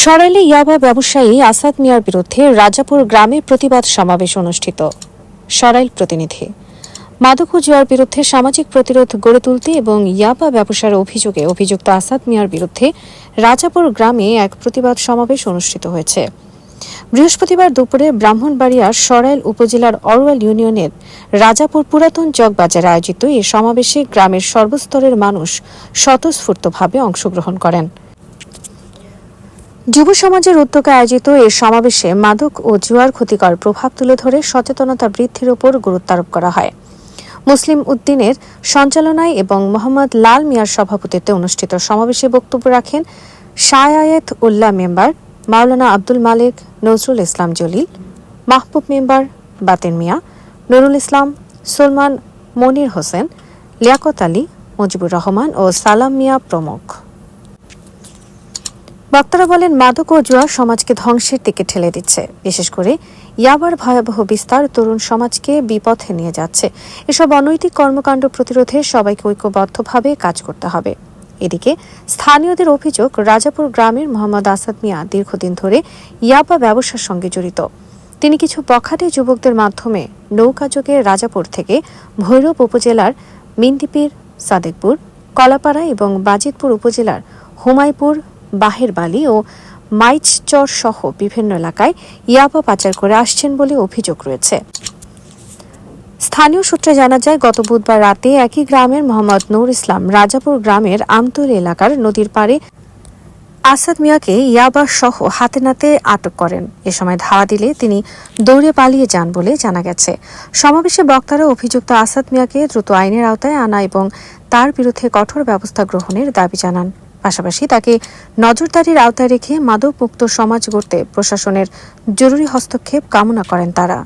সরাইলে ইয়াবা ব্যবসায়ী আসাদ মিয়ার বিরুদ্ধে রাজাপুর গ্রামে প্রতিবাদ সমাবেশ অনুষ্ঠিত। সরাইল প্রতিনিধি। মাদক ও জুয়ার বিরুদ্ধে সামাজিক প্রতিরোধ গড়ে তুলতে এবং ইয়াবা ব্যবসার অভিযোগে অভিযুক্ত আসাদ মিয়ার বিরুদ্ধে রাজাপুর গ্রামে এক প্রতিবাদ সমাবেশ অনুষ্ঠিত হয়েছে। বৃহস্পতিবার দুপুরে ব্রাহ্মণবাড়িয়ার সরাইল উপজেলার অরওয়াল ইউনিয়নের রাজাপুর পুরাতন চক বাজারে আয়োজিত এই সমাবেশে গ্রামের সর্বস্তরের মানুষ স্বতঃস্ফূর্তভাবে অংশগ্রহণ করেন। যুব সমাজের উদ্যোগে আয়োজিত এই সমাবেশে মাদক ও জুয়ার ক্ষতিকর প্রভাব তুলে ধরে সচেতনতা বৃদ্ধির উপর গুরুত্ব আরোপ করা হয়। মুসলিম উদ্দিনের সঞ্চালনায় এবং মোহাম্মদ লাল মিয়ার সভাপতিত্বে অনুষ্ঠিত সমাবেশে বক্তব্য রাখেন শায়ায়েত উল্লাহ মেম্বার মাওলানা আব্দুল মালিক, নজরুল ইসলাম জলিল, মাহবুব মেম্বার বাতেন মিয়া, নুরুল ইসলাম, সুলমান, মনির হোসেন, লিয়াকত আলী, মুজিবুর রহমান ও সালাম মিয়া প্রমুখ। বক্তারা বলেন, মাদক ও জুয়া সমাজকে ধ্বংসের দিকে ঠেলে দিচ্ছে। বিশেষ করে ইয়াবার ভয়াবহ বিস্তার তরুণ সমাজকে বিপথে নিয়ে যাচ্ছে। এসব অনৈতিক কর্মকাণ্ড প্রতিরোধে সবাইকে ঐক্যবদ্ধভাবে কাজ করতে হবে। এদিকে স্থানীয়দের অভিযোগ, রাজাপুর গ্রামের মোহাম্মদ আসাদ মিয়া দীর্ঘদিন ধরে ইয়াবা ব্যবসার সঙ্গে জড়িত। তিনি কিছু বখাটে যুবকদের মাধ্যমে নৌকাযোগে রাজাপুর থেকে ভৈরব উপজেলার মিন্দিপির, সাদেকপুর, কলাপাড়া এবং বাজিতপুর উপজেলার হুমায়পুর, বাহেরবালি ও মাইচচর সহ বিভিন্ন এলাকায় ইয়াবা পাচার করে আসছেন বলে অভিযোগ রয়েছে। স্থানীয় সূত্রে জানা যায়, গত বুধবার রাতে একই গ্রামের মোহাম্মদ নূর ইসলাম রাজাপুর গ্রামের আমতলী এলাকার নদীর পাড়ে আসাদ মিয়াকে ইয়াবা সহ হাতে নাতে আটক করেন। এ সময় ধাওয়া দিলে তিনি দৌড়ে পালিয়ে যান বলে জানা গেছে। সমাবেশে বক্তারা অভিযুক্ত আসাদ মিয়াকে দ্রুত আইনের আওতায় আনা এবং তার বিরুদ্ধে কঠোর ব্যবস্থা গ্রহণের দাবি জানান। পাশাপাশি তাকে নজরদারির আওতায় রেখে মাদক মুক্ত সমাজ গড়তে প্রশাসনের জরুরি হস্তক্ষেপ কামনা করেন তারা।